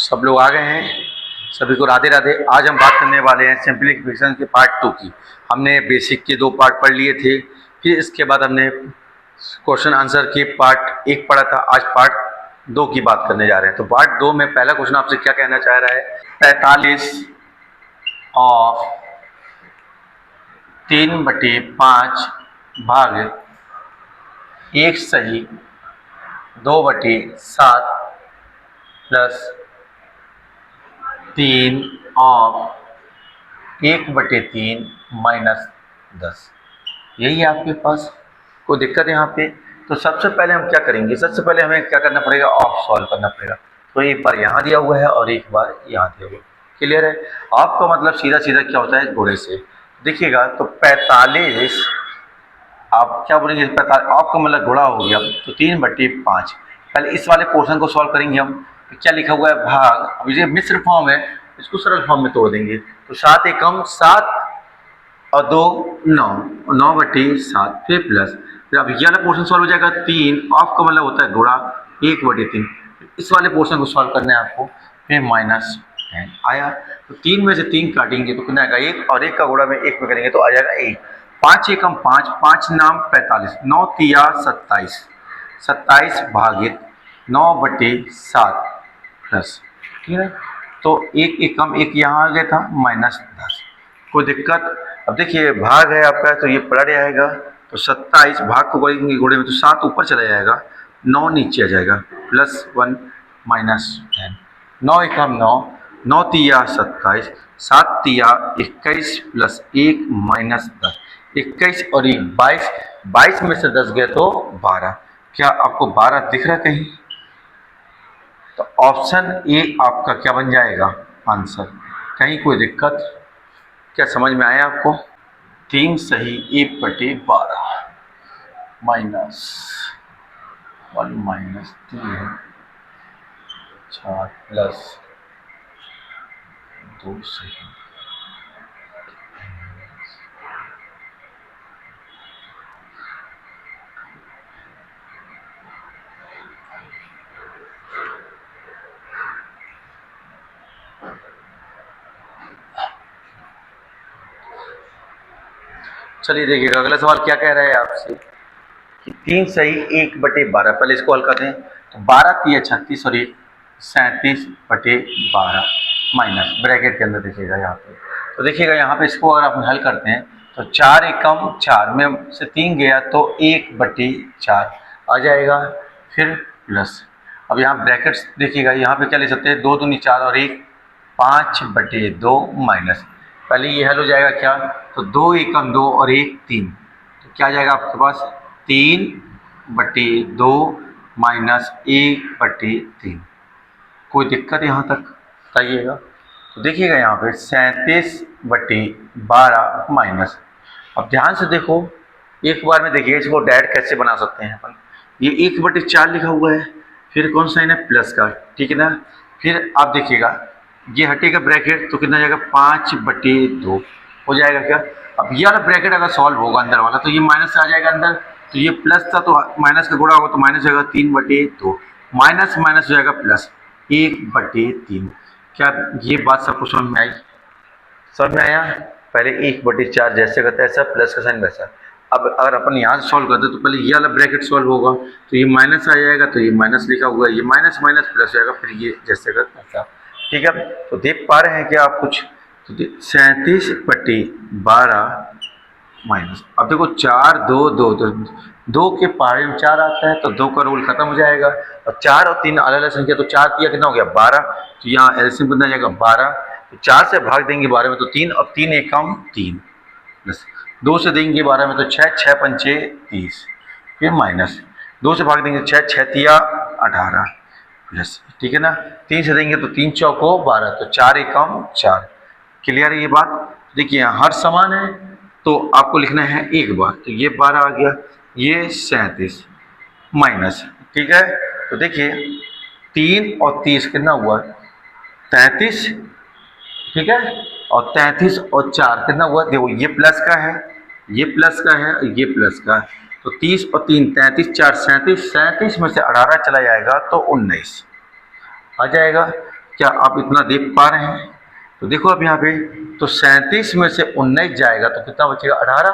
सब लोग आ गए हैं। सभी को राधे राधे। आज हम बात करने वाले हैं सिंप्लीफिकेशन के पार्ट 2 की। हमने बेसिक के 2 पार्ट पढ़ लिए थे, फिर इसके बाद हमने क्वेश्चन आंसर के पार्ट 1 पढ़ा था। आज पार्ट 2 की बात करने जा रहे हैं। तो पार्ट 2 में पहला क्वेश्चन आपसे क्या कहना चाह रहा है, 45 और 3/5 भाग 1 सही 2/7 प्लस 3 और 1/3 माइनस 10। यही है आपके पास। कोई दिक्कत है यहाँ पे? तो सबसे पहले हम क्या करेंगे, सबसे पहले हमें क्या करना पड़ेगा, ऑफ सॉल्व करना पड़ेगा। तो एक बार यहाँ दिया हुआ है और एक बार यहाँ दिया हुआ है। क्लियर है? आपका मतलब सीधा सीधा क्या होता है, गुणे से। देखिएगा तो 45, आप क्या बोलेंगे 45, आपका मतलब गुणा हो गया तो 3/5। पहले इस वाले पोर्शन को सॉल्व करेंगे हम। क्या लिखा हुआ है, भाग। अब ये मिश्र फॉर्म है, इसको सरल फॉर्म में तोड़ देंगे। तो 7 एकम 7 और 2 9, 9/7 फिर प्लस। फिर अब ये वाला पोर्शन सॉल्व हो जाएगा 3, ऑफ का मतलब होता है गुणा 1/3। इस वाले पोर्शन को सॉल्व करना है आपको, फिर माइनस 10 आया। तो 3 में से 3 काटेंगे तो कितना आएगा 1, और 1 का गुणा में 1 में करेंगे तो आ जाएगा 1। 5 एकम 5, 5 नाम 45, 9 तिया 27, 27 भागित 9/7 प्लस। ठीक है, तो 1 एकम 1 यहाँ आ गया था, माइनस 10। कोई दिक्कत? अब देखिए भाग है आपका तो ये पलट जाएगा, तो 27 भाग को करेंगे गुणे में तो 7 ऊपर चला जाएगा, 9 नीचे आ जाएगा, प्लस 1 माइनस 10। 9 एकम 9, 9 तिया 27, 7 तिया 21 प्लस 1 माइनस 10। 21 और 1 22, 22 में से 10 गया तो 12। क्या आपको 12 दिख रहा है कहीं? तो ऑप्शन ए आपका क्या बन जाएगा आंसर। कहीं कोई दिक्कत? क्या समझ में आया आपको? 3 सही 1/12 माइनस 1 माइनस 3 4 प्लस 2 सही। चलिए देखिएगा अगला सवाल क्या कह रहा है आपसे कि 3 सही 1/12। पहले इसको हल करते हैं। तो 12 तिया 36 और 1 37/12 माइनस ब्रैकेट के अंदर देखिएगा यहाँ पे। तो देखिएगा यहाँ पे इसको अगर आप हल करते हैं तो 4 एकम 4 में से 3 गया तो 1/4 आ जाएगा, फिर प्लस। अब यहाँ ब्रैकेट्स देखिएगा, यहाँ पे क्या ले सकते हैं, 2 दूनी 4 और 1 5/2 माइनस। पहले ये हल हो जाएगा क्या, तो 2 एकम 2 और 1 3, तो क्या आ जाएगा आपके पास 3/2 माइनस 1/3। कोई दिक्कत यहाँ तक बताइएगा? तो देखिएगा यहाँ पे 37/12 माइनस। अब ध्यान से देखो, एक बार में देखिए इसको डायरेक्ट कैसे बना सकते हैं अपन। ये 1/4 लिखा हुआ है, फिर कौन सा है ना प्लस का, ठीक है ना। फिर आप देखिएगा ये हटेगा ब्रैकेट तो कितना जाएगा 5/2 हो जाएगा क्या। अब ये वाला ब्रैकेट अगर सॉल्व होगा अंदर वाला तो ये माइनस आ जाएगा अंदर, तो ये प्लस था तो माइनस का गुणा होगा तो माइनस जाएगा 3/2, माइनस माइनस हो जाएगा प्लस 1/3। क्या ये बात सबको समझ में आई? समझ में आया? पहले 1/4 जैसे का तैसा, प्लस का साइन वैसा। अब अगर अपन यहाँ से सॉल्व करते तो पहले ये वाला ब्रैकेट सॉल्व होगा तो ये माइनस आ जाएगा, तो ये माइनस लिखा हुआ है, ये माइनस माइनस प्लस जाएगा, फिर ये जैसे का तैसा। ठीक है, तो देख पा रहे हैं क्या आप कुछ? तो 37/12 माइनस। अब देखो 4 2 2, तो 2 के पहाड़े में 4 आता है तो 2 का रूल खत्म हो जाएगा। और 4 और 3 अलग अलग संख्या, तो 4 तिया कितना हो गया 12, तो यहाँ एलसीएम कितना जाएगा 12। तो 4 से भाग देंगे 12 में तो 3, और 3 एकम 3 प्लस 2 से देंगे 12 में तो 6, 6 पंचे 30, फिर माइनस 2 से भाग देंगे 6, 6 तिया 18 प्लस, ठीक है ना। 3 से देंगे तो 3 चौको 12, तो 4 एकम 4। क्लियर है ये बात? देखिए यहाँ हर समान है तो आपको लिखना है एक बार, तो ये 12 आ गया, ये 37 माइनस, ठीक है। तो देखिए 3 और 30 कितना हुआ 33, ठीक है, और 33 और 4 कितना हुआ, देखो ये प्लस का है, ये प्लस का है, ये प्लस का है, तो 30 और 3 33, 4 37, 37 में से 18 चला जाएगा तो 19 आ जाएगा। क्या आप इतना देख पा रहे हैं? तो देखो अब यहाँ पे तो 37 में से 19 जाएगा तो कितना बचेगा 18।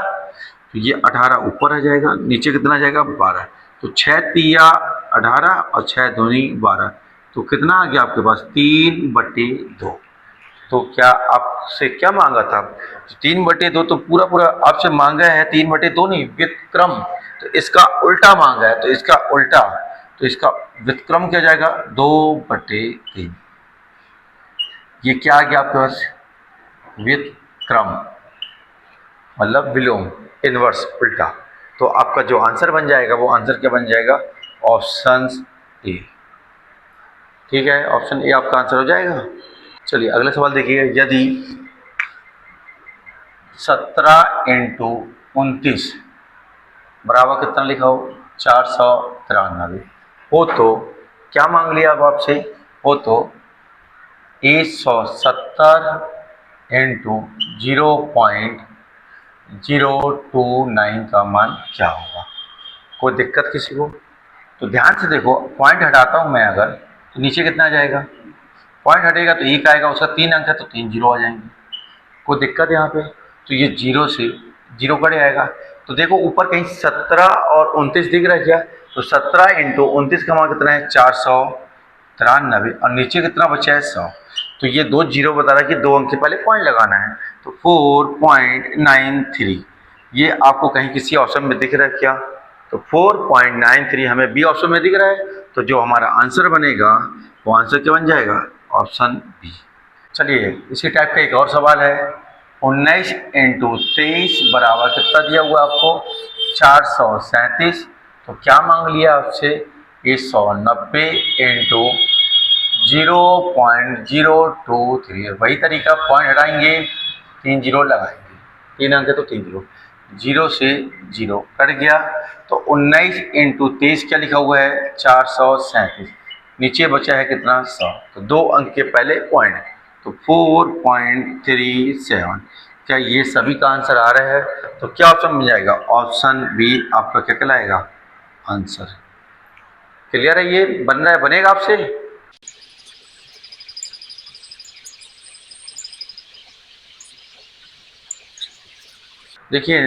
तो ये 18 ऊपर आ जाएगा, नीचे कितना जाएगा 12। तो 6 तिया 18 और 6 दूनी 12। तो कितना आ गया आपके पास 3/2। तो क्या आपसे क्या मांगा था? 3/2 तो पूरा पूरा आपसे मांगा है, 3/2 नहीं, व्युत्क्रम। तो इसका उल्टा मांगा है, तो इसका उल्टा, तो इसका व्युत्क्रम क्या जाएगा 2/3। ये क्या आ गया आपके पास व्युत्क्रम, मतलब विलोम, इनवर्स, उल्टा। तो आपका जो आंसर बन जाएगा वो आंसर क्या बन जाएगा? Option A. ठीक है, ऑप्शन ए आपका आंसर हो जाएगा। चलिए अगला सवाल देखिए। यदि 17 × 29 बराबर कितना लिखा हो 493 हो तो क्या मांग लिया अब आपसे? हो तो 170 × 0.029 का मान क्या होगा? कोई दिक्कत किसी को? तो ध्यान से देखो, पॉइंट हटाता हूं मैं अगर, तो नीचे कितना आ जाएगा? पॉइंट हटेगा तो 1 आएगा, उसका 3 अंक है तो 3 जीरो आ जाएंगे। कोई दिक्कत यहाँ पे? तो ये जीरो से जीरो कट आएगा। तो देखो ऊपर कहीं 17 और 29 दिख रहा है क्या? तो 17 × 29 का मान कितना है 493 और नीचे कितना बचा है 100। तो ये 2 जीरो बता रहा है कि 2 अंक के पहले पॉइंट लगाना है। तो 4.93 ये आपको कहीं किसी ऑप्शन में दिख रहा है क्या? तो 4.93 हमें बी ऑप्शन में दिख रहा है। तो जो हमारा आंसर बनेगा वो आंसर क्या बन जाएगा? Option b. चलिए इसी टाइप का एक और सवाल है। 19 × 23 बराबर कितना दिया हुआ आपको 437। तो क्या मांग लिया आपसे? 190 × 0.023। वही तरीका, पॉइंट हटाएंगे 3 जीरो लगाएंगे, 3 अंक है तो 3 जीरो, जीरो से जीरो कट गया। तो 19 × 23 क्या लिखा हुआ है 437, नीचे बचा है कितना 100। तो 2 अंक के पहले पॉइंट, तो 4.37। क्या ये सभी का आंसर आ रहा है? तो क्या ऑप्शन मिल जाएगा? ऑप्शन बी आपका क्या कहलाएगा आंसर। क्लियर है? ये बन रहा है, बनेगा आपसे? देखिए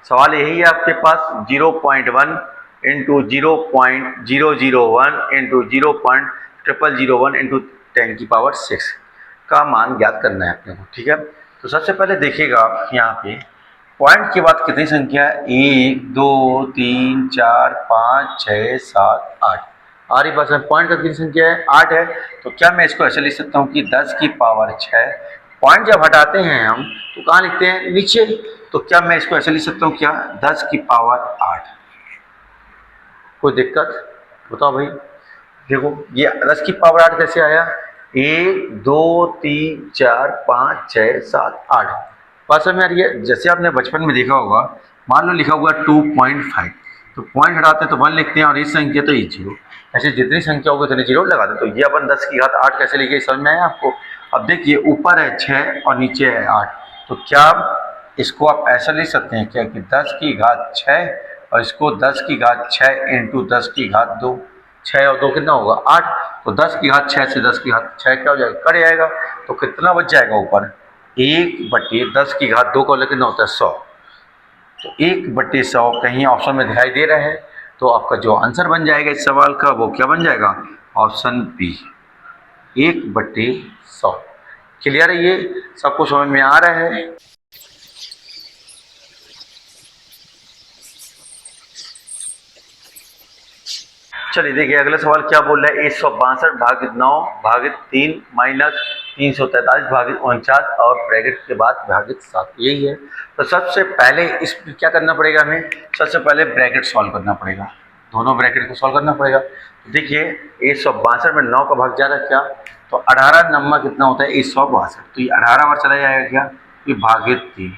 सवाल यही है आपके पास, 0.1 × 0.001 × 0.0001 × 10⁻6 का मान ज्ञात करना है अपने को। ठीक है, तो सबसे पहले देखिएगा यहाँ पे पॉइंट के बाद कितनी संख्या है 1 2 3 4 5 6 7 8। आ रही बात, पॉइंट का कितनी संख्या है 8 है। तो क्या मैं इसको ऐसे लिख सकता हूँ कि 10⁻6। पॉइंट जब हटाते हैं हम तो कहाँ लिखते हैं? नीचे। तो क्या मैं इसको ऐसे लिख सकता हूँ क्या 10⁻8। कोई दिक्कत बताओ भाई? देखो ये 10⁻8 कैसे आया? 1 2 3 4 5 6 7 8। बात समझ में आ रही है? जैसे आपने बचपन में देखा होगा, मान लो लिखा हुआ 2.5, तो पॉइंट हटाते हैं तो 1 लिखते हैं और इस संख्या तो ये जीरो। ऐसे जितनी संख्या होगी उतनी जीरो लगा दें। तो ये अपन 10⁻8 कैसे लिखे समझ में आया आपको? अब देखिए ऊपर है 6 और नीचे है 8। तो क्या इसको आप ऐसा लिख सकते हैं क्या कि 10⁻6 और इसको 10⁻6 × 10⁻2। 6 और 2 कितना होगा 8। तो 10⁻6 से 10⁻6 क्या हो जाएगा? कट जाएगा। तो कितना बच जाएगा ऊपर? 1/10⁻2 का कितना होता है 100। तो 1/100 कहीं ऑप्शन में दिखाई दे रहा है। तो आपका जो आंसर बन जाएगा इस सवाल का वो क्या बन जाएगा? Option B 1/100। क्लियर है? ये सबको समझ में आ रहा है? चलिए देखिए अगला सवाल क्या बोल रहा है। 162/9/3 माइनस 343/49 और ब्रैकेट के बाद भागित 7, यही है। तो सबसे पहले इस क्या करना पड़ेगा हमें? सबसे पहले ब्रैकेट सॉल्व करना पड़ेगा, दोनों ब्रैकेट को सॉल्व करना पड़ेगा। तो देखिए 162 में 9 का भाग जा रहा है क्या? तो 18 नंबर कितना होता है 162। तो ये 18 बार चला जाएगा क्या? ये भागित 3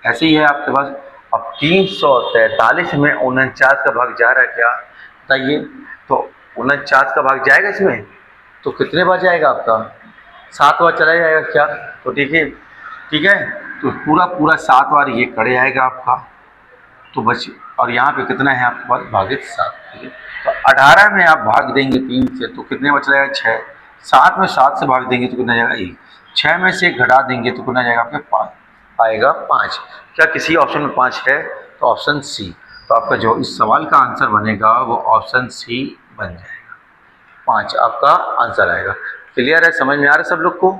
ऐसे ही है आपके पास। अब 343 में 49 का भाग जा रहा है क्या बताइए? तो 49 का भाग जाएगा इसमें, तो कितने बार जाएगा आपका? 7 बार चला जाएगा क्या? तो देखिए ठीक है, तो पूरा पूरा 7 बार ये कट जाएगा आपका। तो बच, और यहाँ पे कितना है आपके पास? भागित 7। ठीक है, तो 18 में आप भाग देंगे 3 से तो कितने बच जाएगा 6। 7 में 7 से भाग देंगे तो कितना जाएगा 1, 6 में से घटा देंगे तो कितना जाएगा आपके 5 आएगा 5। क्या किसी ऑप्शन में 5 है? तो ऑप्शन सी। तो आपका जो इस सवाल का आंसर बनेगा वो ऑप्शन सी बन जाएगा, 5 आपका आंसर आएगा। क्लियर है, समझ में आ रहा है सब लोग को?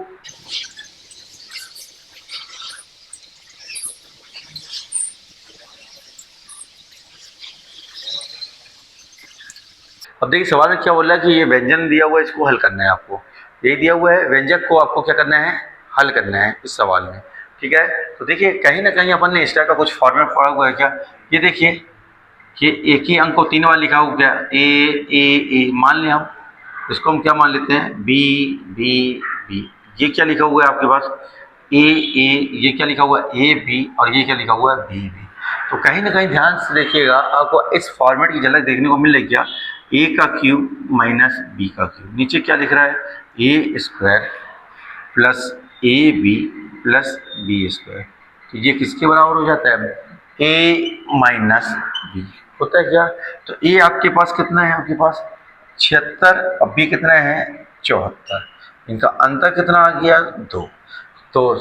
अब देखिए सवाल में क्या बोल रहा है कि ये व्यंजन दिया हुआ है, इसको हल करना है आपको। यही दिया हुआ है, व्यंजक को आपको क्या करना है, हल करना है इस सवाल में। ठीक है, तो देखिए कहीं ना कहीं अपन ने इस टाइप का कुछ फॉर्मेट पढ़ा हुआ है क्या? ये देखिए कि एक ही अंक को 3 बार लिखा हुआ क्या, ए मान लें हम, इसको हम क्या मान लेते हैं, बी बी बी। ये क्या लिखा हुआ है आपके पास, ए, ये क्या लिखा हुआ है, ए बी, और ये क्या लिखा हुआ है, बी बी। तो कहीं ना कहीं ध्यान से देखिएगा, आपको इस फॉर्मेट की झलक देखने को मिल रही क्या, ए का क्यूब माइनस बी का क्यूब। नीचे क्या लिख रहा है, A square plus A B plus B square. तो ये किसके बराबर हो जाता है, ए माइनस बी होता है क्या? तो ए आपके पास कितना है, आपके पास 76, और बी कितना है 74। इनका अंतर कितना आ गया 2। तो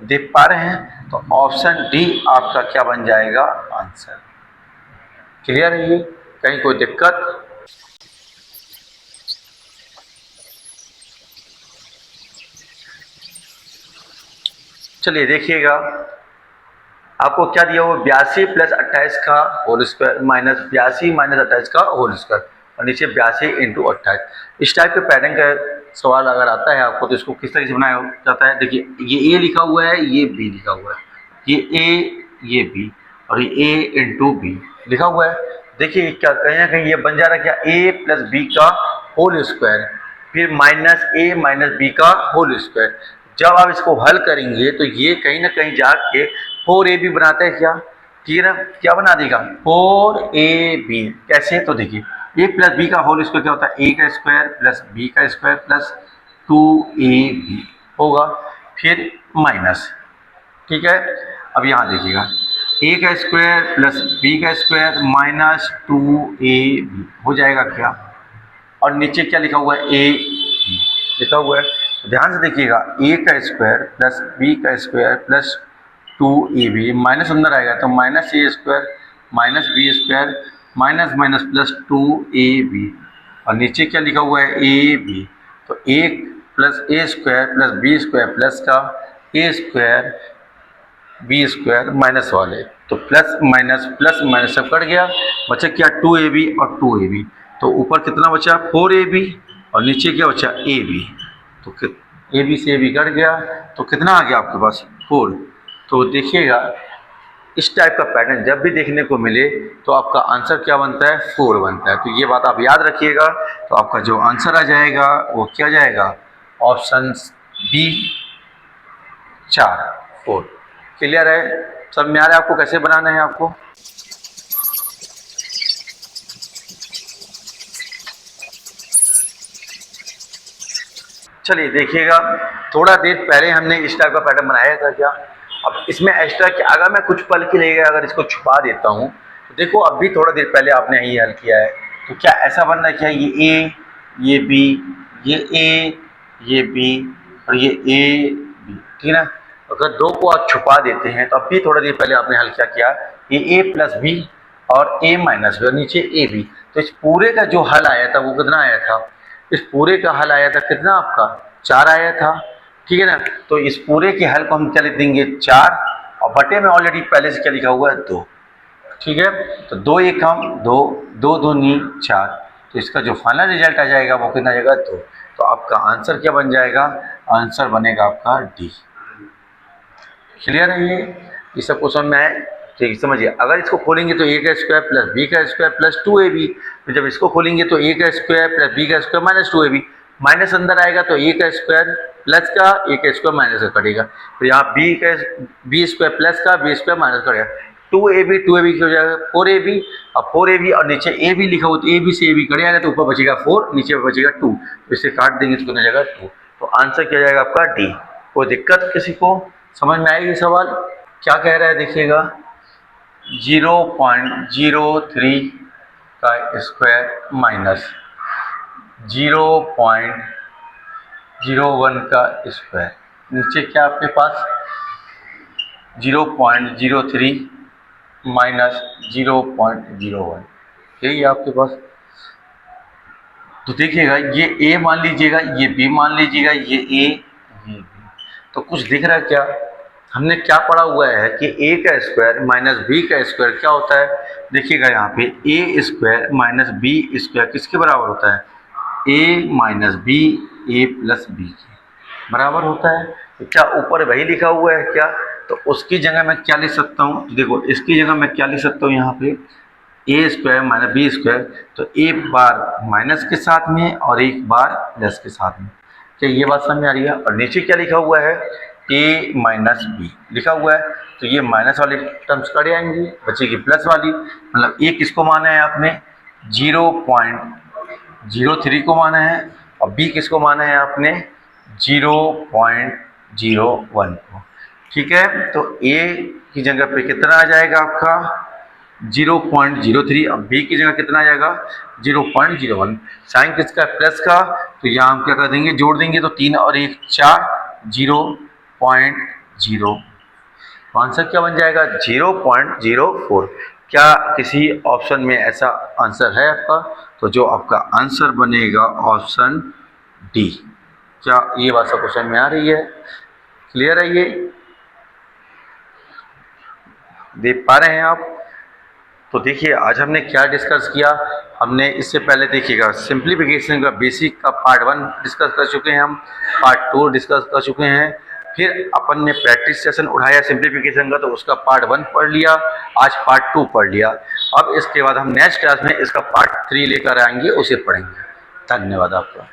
देख पा रहे हैं, तो ऑप्शन डी आपका क्या बन जाएगा आंसर। क्लियर है ये, कहीं कोई दिक्कत? चलिए देखिएगा, आपको क्या दिया हुआ, 82 प्लस 28 का होल स्क्वायर माइनस 82 माइनस 28 का होल स्क्वायर, और नीचे 82 इंटू 28। इस टाइप के पैटर्न का सवाल अगर आता है आपको तो इसको किस तरीके से बनाया जाता है, देखिए ये ए लिखा हुआ है, ये बी लिखा हुआ है, ये ए ये बी, और ये ए इंटू बी लिखा हुआ है। देखिए क्या कहीं ना कहीं ये बन जा रहा है क्या, ए प्लस बी का होल स्क्वायर, फिर माइनस ए माइनस बी का होल स्क्वायर। जब आप इसको हल करेंगे तो ये कहीं ना कहीं जाके 4ab बनाता है क्या, ठीक है ना, क्या बना देगा 4ab। कैसे, तो देखिए ए प्लस बी का होल स्क्वायर क्या होता है, ए का स्क्वायर प्लस बी का स्क्वायर प्लस 2ab होगा, फिर माइनस। ठीक है, अब यहाँ देखिएगा ए का स्क्वायर प्लस बी का स्क्वायर माइनस 2ab हो जाएगा क्या, और नीचे क्या लिखा हुआ है, ए लिखा हुआ है। तो ध्यान से देखिएगा, ए का स्क्वायर प्लस बी का स्क्वायर प्लस 2ab माइनस अंदर आएगा तो minus A square minus B square minus minus plus 2ab, और नीचे क्या लिखा हुआ है, ए बी। तो A plus A square plus B square plus का A square B square minus वाले, तो प्लस माइनस सब कट गया, बचा क्या 2ab और 2ab। तो ऊपर कितना बचा 4ab, और नीचे क्या बचा ab। तो ए बी से ए बी कट गया, तो कितना आ गया आपके पास 4। तो देखिएगा इस टाइप का पैटर्न जब भी देखने को मिले तो आपका आंसर क्या बनता है, 4 बनता है। तो ये बात आप याद रखिएगा। तो आपका जो आंसर आ जाएगा वो क्या जाएगा, ऑप्शन बी 4 4। क्लियर है, सब में आ रहा है आपको कैसे बनाना है आपको। चलिए देखिएगा, थोड़ा देर पहले हमने इस टाइप का पैटर्न बनाया था क्या, अब इसमें एक्स्ट्रा क्या, अगर मैं कुछ पल के लिए अगर इसको छुपा देता हूँ तो देखो अब भी थोड़ा देर पहले आपने यही हल किया है, तो क्या ऐसा बन रहा है क्या, ये ए ये बी ये ए ये बी और ये ए बी, ठीक है ना। अगर दो को आप छुपा देते हैं तो अब भी थोड़ा देर पहले आपने हल क्या किया, ये ए प्लस बी और ए माइनस बी और नीचे ए बी। तो इस पूरे का जो हल आया था वो कितना आया था, इस पूरे का हल आया था कितना आपका 4 आया था, ठीक है ना। तो इस पूरे के हल को हम क्या लिख देंगे 4, और बटे में ऑलरेडी पहले से क्या लिखा हुआ है 2, ठीक है। तो 2 एक हम 2 2 दूनी 4, तो इसका जो फाइनल रिजल्ट आ जाएगा वो कितना आ जाएगा 2। तो आपका आंसर क्या बन जाएगा, आंसर बनेगा आपका डी। क्लियर है ये सब क्वेश्चन में है, ठीक समझिए। अगर इसको खोलेंगे तो ए का स्क्वायर प्लस बी का स्क्वायर प्लस 2ab, तो जब इसको खोलेंगे तो ए का स्क्वायर प्लस बी का स्क्वायर माइनस 2ab, माइनस अंदर आएगा तो ए का स्क्वायर प्लस का ए का स्क्वायर माइनस का कटेगा, तो यहाँ बी स्क्वायर प्लस का बी स्क्वायर माइनस कटेगा, 2ab की हो जाएगा 4ab, और 4ab और नीचे ए बी लिखा हो तो ए बी से ए बी कट जाएगा तो ऊपर बचेगा 4 नीचे बचेगा 2, तो इसे काट देंगे तो कितना जाएगा 2। तो आंसर क्या जाएगा आपका डी। कोई दिक्कत किसी को, समझ में आएगी सवाल क्या कह रहा है, देखिएगा 0.03 का स्क्वायर माइनस 0.03 0.01 का स्क्वायर, नीचे क्या आपके पास 0.03 माइनस 0.01, यही है आपके पास। तो देखिएगा ये a मान लीजिएगा, ये b मान लीजिएगा, ये a, ये b। तो कुछ दिख रहा है क्या? हमने क्या पढ़ा हुआ है कि a का स्क्वायर माइनस b का स्क्वायर क्या होता है? देखिएगा यहाँ पे a square minus b square किसके बराबर होता है? a minus b, a plus b के बराबर होता है। तो क्या ऊपर वही लिखा हुआ है क्या? तो उसकी जगह मैं क्या लिख सकता हूँ? तो देखो इसकी जगह मैं क्या लिख सकता हूँ यहाँ पे, ए स्क्वायर माइनस बी स्क्वायर, तो एक बार माइनस के साथ में और एक बार प्लस के साथ में। क्या ये बात समझ में आ रही है? और नीचे क्या लिखा हुआ है? ए माइनस बी लिखा हुआ है, तो ये माइनस वाली टर्म्स कट जाएंगी, बचेगी प्लस वाली। मतलब ए किसको माना है आपने? 0.03 को माना है, और बी किसको माना है आपने? 0.01 को। ठीक है, तो ए की जगह पे कितना आ जाएगा आपका? 0.03, अब बी की जगह कितना आ जाएगा? 0.01। साइन किसका? प्लस का, तो यहाँ हम क्या कर देंगे? जोड़ देंगे, तो 3 और 1 4, 0.0। आंसर क्या बन जाएगा? 0.04। क्या किसी ऑप्शन में ऐसा आंसर है आपका? तो जो आपका आंसर बनेगा ऑप्शन डी। क्या ये बात सब क्वेश्चन में आ रही है? क्लियर है? ये देख पा रहे हैं आप? तो देखिए आज हमने क्या डिस्कस किया। हमने इससे पहले देखिएगा सिंप्लीफिकेशन का बेसिक का पार्ट 1 डिस्कस कर चुके हैं, हम पार्ट 2 डिस्कस कर चुके हैं, फिर अपन ने प्रैक्टिस सेशन उठाया सिंप्लीफिकेशन का, तो उसका पार्ट 1 पढ़ लिया, आज पार्ट 2 पढ़ लिया। अब इसके बाद हम नेक्स्ट क्लास में इसका पार्ट 3 लेकर आएंगे, उसे पढ़ेंगे। धन्यवाद आपका।